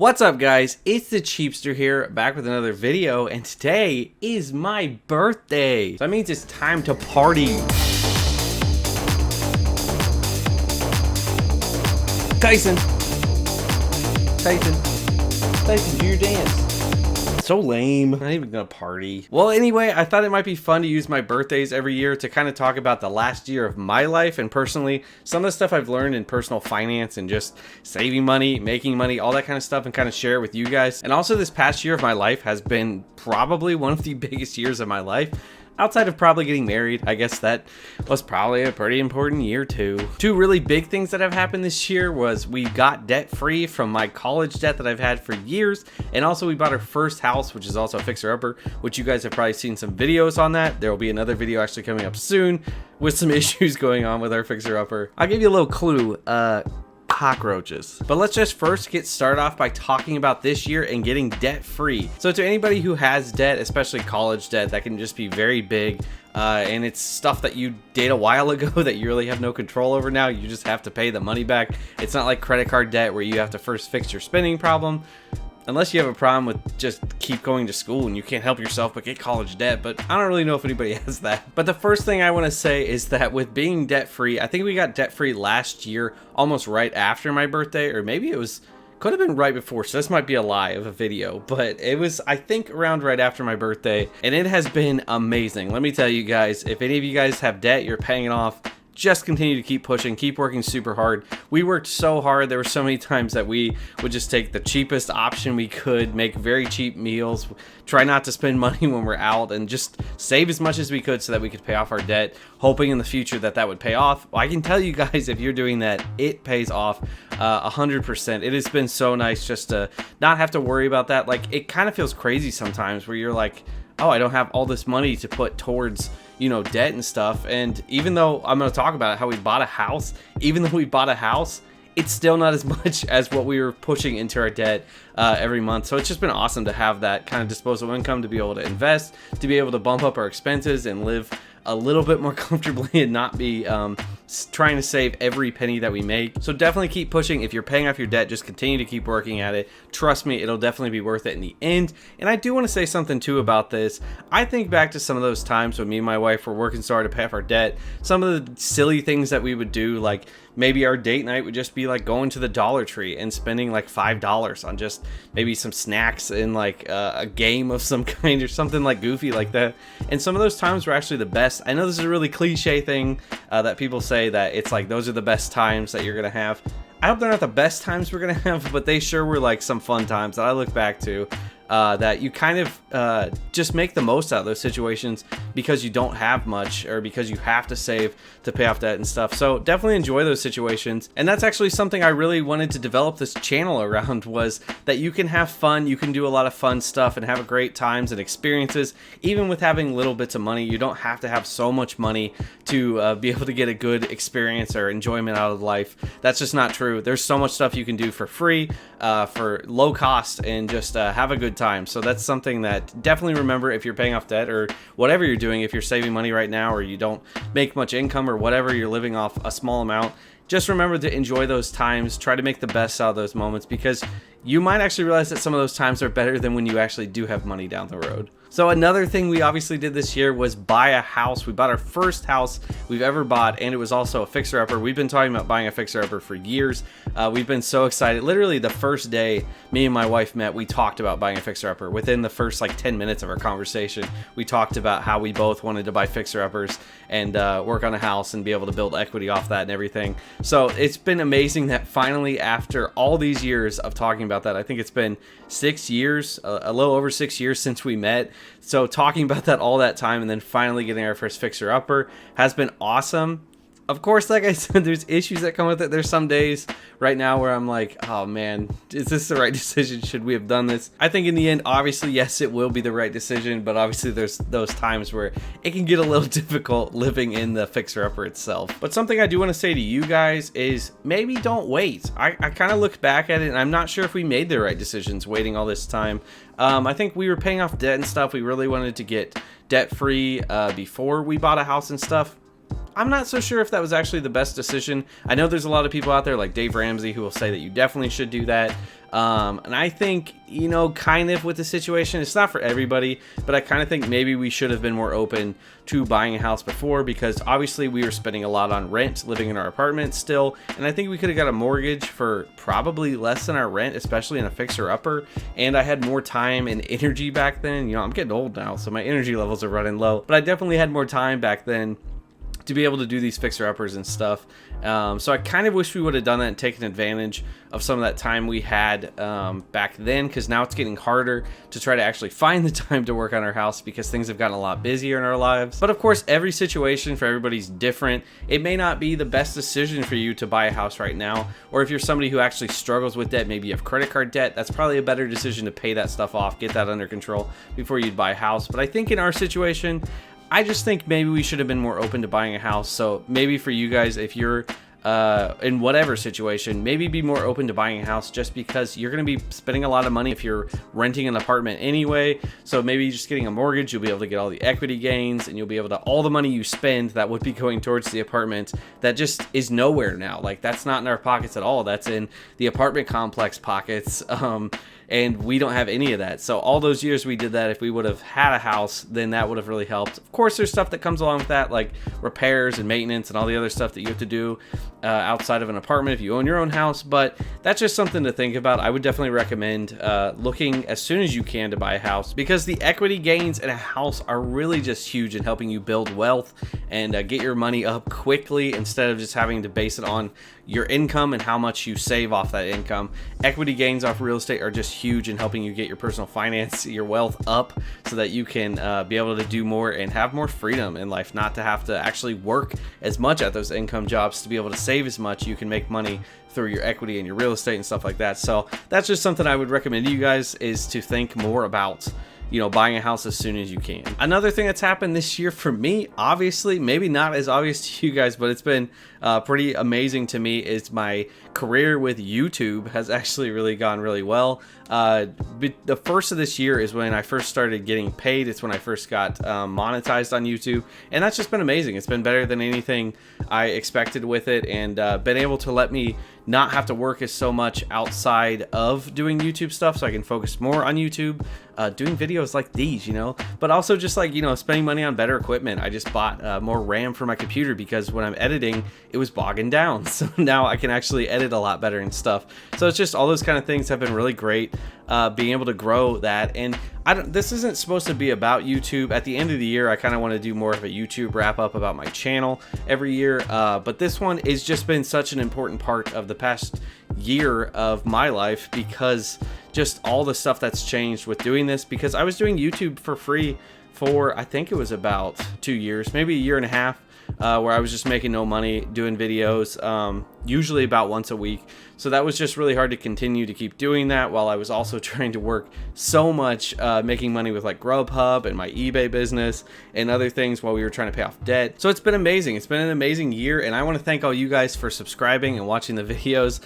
What's up, guys? It's the Cheapster here, back with another video, and today is my birthday. So that means it's time to party. Tyson, do your dance. So lame. Not even gonna party. Well, anyway, I thought it might be fun to use my birthdays every year to kind of talk about the last year of my life, and personally, some of the stuff I've learned in personal finance and just saving money, making money, all that kind of stuff, and kind of share it with you guys. And also, this past year of my life has been probably one of the biggest years of my life. Outside of probably getting married, I guess that was probably a pretty important year too. Two really big things that have happened this year was we got debt free from my college debt that I've had for years, and also we bought our first house, which is also a fixer-upper, which you guys have probably seen some videos on that. There will be another video actually coming up soon with some issues going on with our fixer-upper. I'll give you a little clue. Cockroaches. But let's just first get started off by talking about this year and getting debt free. So to anybody who has debt, especially college debt, that can just be very big, and it's stuff that you did a while ago that you really have no control over now. You just have to pay the money back. It's not like credit card debt where you have to first fix your spending problem. Unless you have a problem with just keep going to school and you can't help yourself but get college debt, but I don't really know if anybody has that. But the first thing I want to say is that with being debt free, I think we got debt free last year, almost right after my birthday, or maybe it was, could have been right before, so this might be a lie of a video, but it was, I think, around right after my birthday, and it has been amazing. Let me tell you guys, if any of you guys have debt, you're paying it off, just continue to keep pushing, keep working super hard. We worked so hard. There were so many times that we would just take the cheapest option we could, make very cheap meals, try not to spend money when we're out, and just save as much as we could so that we could pay off our debt, hoping in the future that that would pay off. Well, I can tell you guys, if you're doing that, it pays off 100%. It has been so nice just to not have to worry about that. Like, it kind of feels crazy sometimes where you're like, oh, I don't have all this money to put towards, you know, debt and stuff. And even though I'm going to talk about how we bought a house, it's still not as much as what we were pushing into our debt every month. So it's just been awesome to have that kind of disposable income, to be able to invest, to be able to bump up our expenses and live a little bit more comfortably and not be trying to save every penny that we make. So definitely keep pushing. If you're paying off your debt, just continue to keep working at it. Trust me, it'll definitely be worth it in the end. And I do want to say something too about this. I think back to some of those times when me and my wife were working so hard to pay off our debt, some of the silly things that we would do, like maybe our date night would just be like going to the Dollar Tree and spending like $5 on just maybe some snacks and like a game of some kind or something like goofy like that. And some of those times were actually the best. I know this is a really cliche thing that people say, that it's like those are the best times that you're gonna have. I hope they're not the best times we're gonna have, but they sure were like some fun times that I look back to. That you kind of just make the most out of those situations because you don't have much, or because you have to save to pay off debt and stuff. So definitely enjoy those situations. And that's actually something I really wanted to develop this channel around, was that you can have fun, you can do a lot of fun stuff and have great times and experiences. Even with having little bits of money, you don't have to have so much money to be able to get a good experience or enjoyment out of life. That's just not true. There's so much stuff you can do for free, for low cost, and just have a good time. So that's something that definitely remember if you're paying off debt or whatever you're doing. If you're saving money right now, or you don't make much income, or whatever, you're living off a small amount, just remember to enjoy those times. Try to make the best out of those moments, because you might actually realize that some of those times are better than when you actually do have money down the road. So another thing we obviously did this year was buy a house. We bought our first house we've ever bought, and it was also a fixer-upper. We've been talking about buying a fixer-upper for years. We've been so excited. Literally the first day me and my wife met, we talked about buying a fixer-upper. Within the first like 10 minutes of our conversation, we talked about how we both wanted to buy fixer-uppers and work on a house and be able to build equity off that and everything. So it's been amazing that finally, after all these years of talking about that, I think it's been 6 years, a little over 6 years since we met. So talking about that all that time, and then finally getting our first fixer-upper has been awesome. Of course, like I said, there's issues that come with it. There's some days right now where I'm like, oh man, is this the right decision? Should we have done this? I think in the end, obviously, yes, it will be the right decision, but obviously there's those times where it can get a little difficult living in the fixer-upper itself. But something I do want to say to you guys is maybe don't wait. I kind of look back at it, and I'm not sure if we made the right decisions waiting all this time. I think we were paying off debt and stuff. We really wanted to get debt free before we bought a house and stuff. I'm not so sure if that was actually the best decision. I know there's a lot of people out there like Dave Ramsey who will say that you definitely should do that. And I think, you know, kind of with the situation, it's not for everybody, but I kind of think maybe we should have been more open to buying a house before, because obviously we were spending a lot on rent living in our apartment still. And I think we could have got a mortgage for probably less than our rent, especially in a fixer upper. And I had more time and energy back then. You know, I'm getting old now, so my energy levels are running low, but I definitely had more time back then to be able to do these fixer-uppers and stuff. So I kind of wish we would have done that and taken advantage of some of that time we had back then, because now it's getting harder to try to actually find the time to work on our house because things have gotten a lot busier in our lives. But of course, every situation for everybody's different. It may not be the best decision for you to buy a house right now, or if you're somebody who actually struggles with debt, maybe you have credit card debt, that's probably a better decision to pay that stuff off, get that under control before you'd buy a house. But I think in our situation, I just think maybe we should have been more open to buying a house. So maybe for you guys, if you're in whatever situation, maybe be more open to buying a house, just because you're going to be spending a lot of money if you're renting an apartment anyway. So maybe just getting a mortgage, you'll be able to get all the equity gains, and you'll be able to, all the money you spend that would be going towards the apartment that just is nowhere now. Like, that's not in our pockets at all. That's in the apartment complex pockets. And we don't have any of that. So all those years we did that, if we would have had a house, then that would have really helped. Of course, there's stuff that comes along with that, like repairs and maintenance and all the other stuff that you have to do outside of an apartment if you own your own house. But that's just something to think about. I would definitely recommend looking as soon as you can to buy a house, because the equity gains in a house are really just huge in helping you build wealth and get your money up quickly, instead of just having to base it on your income and how much you save off that income. Equity gains off real estate are just huge in helping you get your personal finance, your wealth up, so that you can be able to do more and have more freedom in life, not to have to actually work as much at those income jobs to be able to save as much. You can make money through your equity and your real estate and stuff like that. So that's just something I would recommend to you guys, is to think more about, you know, buying a house as soon as you can. Another thing that's happened this year for me, obviously, maybe not as obvious to you guys, but it's been pretty amazing to me, is my career with YouTube has actually really gone really well. The first of this year is when I first started getting paid. It's when I first got monetized on YouTube, and that's just been amazing. It's been better than anything I expected with it, and been able to let me not have to work as so much outside of doing YouTube stuff, so I can focus more on YouTube, doing videos like these, you know, but also just like, you know, spending money on better equipment. I just bought more RAM for my computer, because when I'm editing, it was bogging down. So now I can actually edit a lot better and stuff. So it's just all those kind of things have been really great, being able to grow that. And this isn't supposed to be about YouTube. At the end of the year, I kind of want to do more of a YouTube wrap up about my channel every year. But this one has just been such an important part of the past year of my life, because just all the stuff that's changed with doing this, because I was doing YouTube for free for, I think it was about 2 years, maybe a year and a half, where I was just making no money doing videos, usually about once a week. So that was just really hard to continue to keep doing that, while I was also trying to work so much, making money with like Grubhub and my eBay business and other things, while we were trying to pay off debt. So it's been amazing. It's been an amazing year, and I want to thank all you guys for subscribing and watching the videos.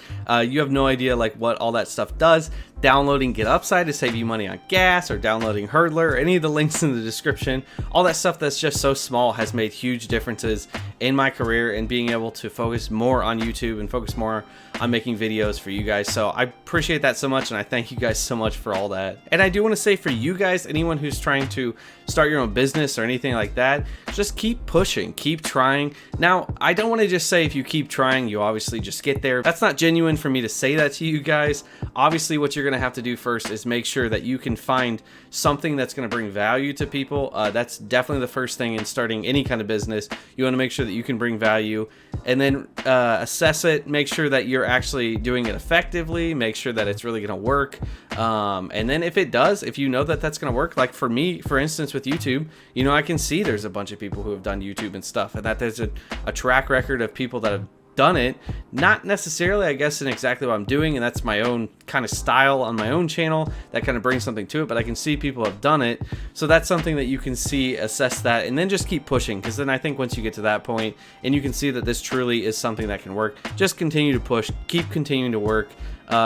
You have no idea like what all that stuff does. Downloading Get Upside to save you money on gas, or downloading Hurdler, or any of the links in the description. All that stuff that's just so small has made huge differences in my career, and being able to focus more on YouTube and focus more on making videos for you guys. So I appreciate that so much, and I thank you guys so much for all that. And I do want to say, for you guys, anyone who's trying to start your own business or anything like that, just keep pushing, keep trying. Now, I don't want to just say if you keep trying, you obviously just get there. That's not genuine for me to say that to you guys. Obviously, what you're going to have to do first is make sure that you can find something that's going to bring value to people. That's definitely the first thing in starting any kind of business. You want to make sure that you can bring value, and then assess it, make sure that you're actually doing it effectively, make sure that it's really going to work. And then if it does, if you know that that's going to work, like for me, for instance, with YouTube, you know, I can see there's a bunch of people who have done YouTube and stuff, and that there's a track record of people that have done it, not necessarily I guess in exactly what I'm doing, and that's my own kind of style on my own channel that kind of brings something to it, but I can see people have done it. So that's something that you can see, assess that, and then just keep pushing, because then I think once you get to that point and you can see that this truly is something that can work, just continue to push, keep continuing to work.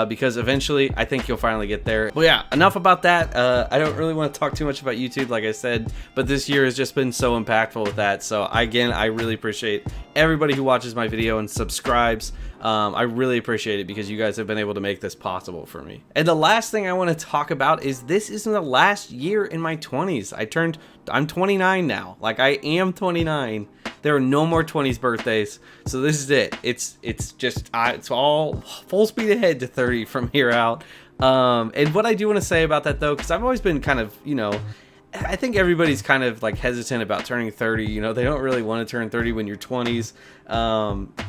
because eventually I think you'll finally get there. Well, yeah, enough about that. I don't really want to talk too much about YouTube, like I said, but this year has just been so impactful with that. So again, I really appreciate everybody who watches my video and subscribes. I really appreciate it because you guys have been able to make this possible for me. And the last thing I want to talk about is this isn't the last year in my 20s. I'm 29 now. Like, I am 29. There are no more 20s birthdays. So this is it. It's all full speed ahead to 30 from here out. And what I do want to say about that though, because I've always been kind of, I think everybody's kind of like hesitant about turning 30. They don't really want to turn 30 when you're 20s.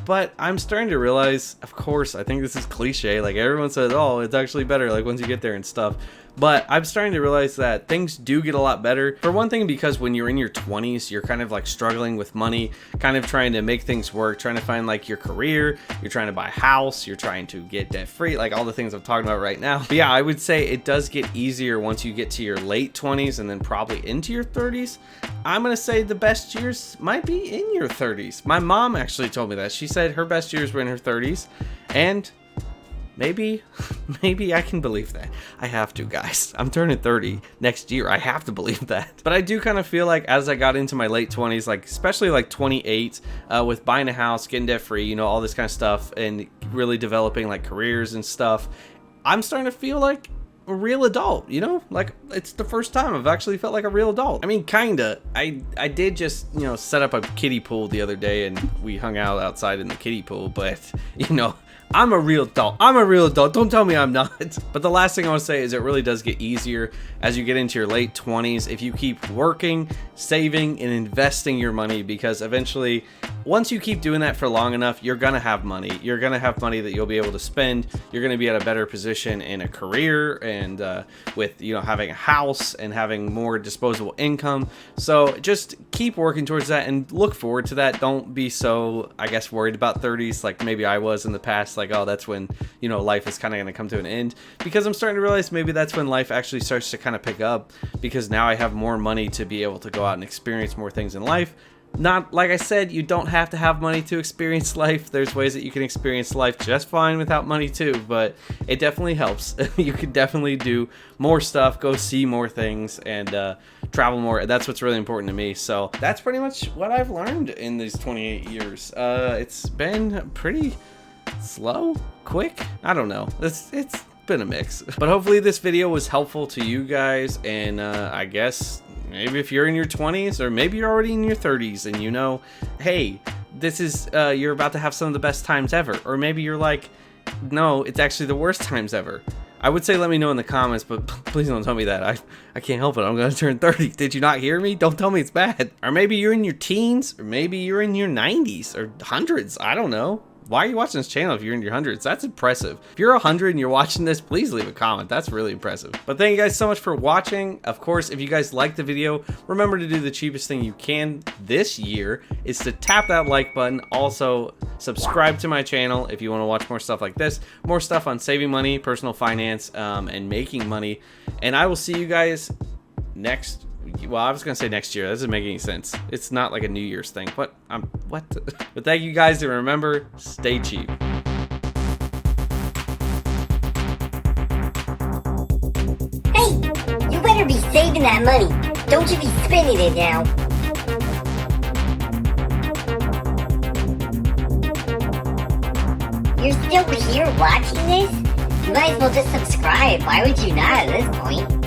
But I'm starting to realize, of course, I think this is cliche. Like, everyone says, oh, it's actually better like once you get there and stuff. But I'm starting to realize that things do get a lot better. For one thing, because when you're in your 20s, you're kind of like struggling with money, kind of trying to make things work, trying to find like your career, you're trying to buy a house, you're trying to get debt free, like all the things I'm talking about right now. But yeah, I would say it does get easier once you get to your late 20s and then probably into your 30s. I'm going to say the best years might be in your 30s. My mom actually told me that. She said her best years were in her 30s, and maybe I can believe that. I have to, guys. I'm turning 30 next year. I have to believe that. But I do kind of feel like as I got into my late 20s, like especially like 28, with buying a house, getting debt free, all this kind of stuff, and really developing like careers and stuff, I'm starting to feel like a real adult, like it's the first time I've actually felt like a real adult. I mean, kinda. I did just, set up a kiddie pool the other day and we hung out outside in the kiddie pool, but I'm a real adult. I'm a real adult. Don't tell me I'm not. But the last thing I want to say is it really does get easier as you get into your late 20s if you keep working, saving, and investing your money, because eventually, once you keep doing that for long enough, you're going to have money. You're going to have money that you'll be able to spend. You're going to be at a better position in a career and with, having a house and having more disposable income. So just keep working towards that and look forward to that. Don't be so, I guess, worried about 30s like maybe I was in the past. Like, oh, that's when, life is kind of going to come to an end, because I'm starting to realize maybe that's when life actually starts to kind of pick up, because now I have more money to be able to go out and experience more things in life. Not, like I said, you don't have to have money to experience life. There's ways that you can experience life just fine without money too, but it definitely helps. You can definitely do more stuff, go see more things, and travel more. That's what's really important to me. So that's pretty much what I've learned in these 28 years. It's been pretty slow, quick, I don't know. It's been a mix, but hopefully this video was helpful to you guys. And I guess maybe if you're in your 20s, or maybe you're already in your 30s and hey, this is you're about to have some of the best times ever, or maybe you're like, no, it's actually the worst times ever. I would say let me know in the comments, but please don't tell me that. I can't help it. I'm going to turn 30. Did you not hear me? Don't tell me it's bad. Or maybe you're in your teens, or maybe you're in your 90s or hundreds. I don't know. Why are you watching this channel if you're in your hundreds? That's impressive. If you're 100 and you're watching this, please leave a comment. That's really impressive. But thank you guys so much for watching. Of course, if you guys liked the video, remember to do the cheapest thing you can this year is to tap that like button. Also, subscribe to my channel if you want to watch more stuff like this, more stuff on saving money, personal finance, and making money. And I will see you guys next. Well, I was gonna say next year. That doesn't make any sense. It's not like a New Year's thing. What? But thank you guys, and remember, stay cheap. Hey, you better be saving that money. Don't you be spending it now. You're still here watching this? You might as well just subscribe. Why would you not at this point?